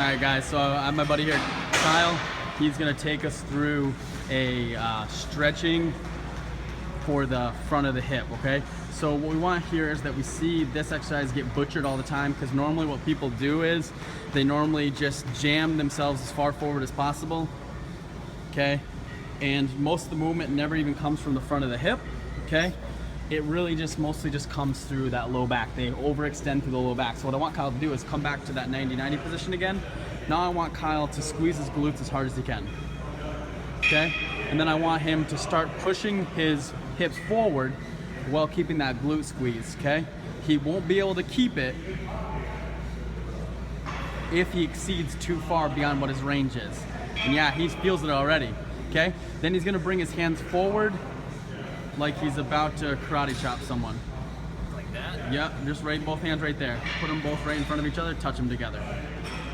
right, guys, so I have my buddy here, Kyle. He's gonna take us through a stretching for the front of the hip, okay? So what we want here is that we see this exercise get butchered all the time, because normally what people do is they normally just jam themselves as far forward as possible, okay? And most of the movement never even comes from the front of the hip, okay? It really just mostly just comes through that low back. They overextend through the low back. So what I want Kyle to do is come back to that 90-90 position again. Now I want Kyle to squeeze his glutes as hard as he can, okay? And then I want him to start pushing his hips forward while keeping that glute squeeze, okay? He won't be able to keep it if he exceeds too far beyond what his range is. And yeah, he feels it already, okay? Then he's gonna bring his hands forward like he's about to karate chop someone. Like that? Yep, just right, both hands right there. Put them both right in front of each other, touch them together,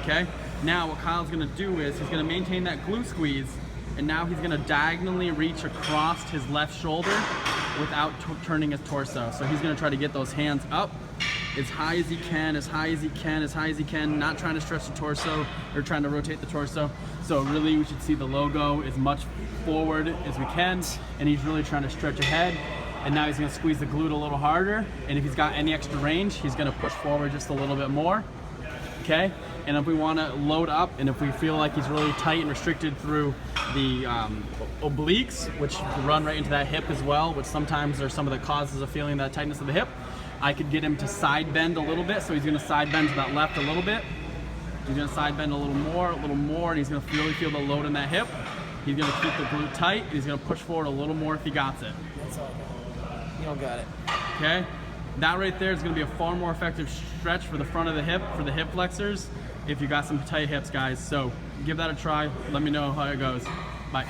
okay? Now what Kyle's gonna do is he's gonna maintain that glute squeeze, and now he's gonna diagonally reach across his left shoulder without turning his torso. So he's gonna try to get those hands up as high as he can, as high as he can, as high as he can, not trying to stretch the torso or trying to rotate the torso. So really we should see the logo as much forward as we can, and he's really trying to stretch ahead. And now he's gonna squeeze the glute a little harder, and if he's got any extra range, he's gonna push forward just a little bit more, okay? And if we wanna load up, and if we feel like he's really tight and restricted through the obliques, which run right into that hip as well, which sometimes are some of the causes of feeling that tightness of the hip, I could get him to side bend a little bit. So he's gonna side bend to that left a little bit. He's gonna side bend a little more, and he's gonna really feel the load in that hip. He's gonna keep the glute tight, and he's gonna push forward a little more if he got it. That's all. You don't got it. Okay? That right there is gonna be a far more effective stretch for the front of the hip, for the hip flexors, if you got some tight hips, guys. So give that a try. Let me know how it goes. Bye.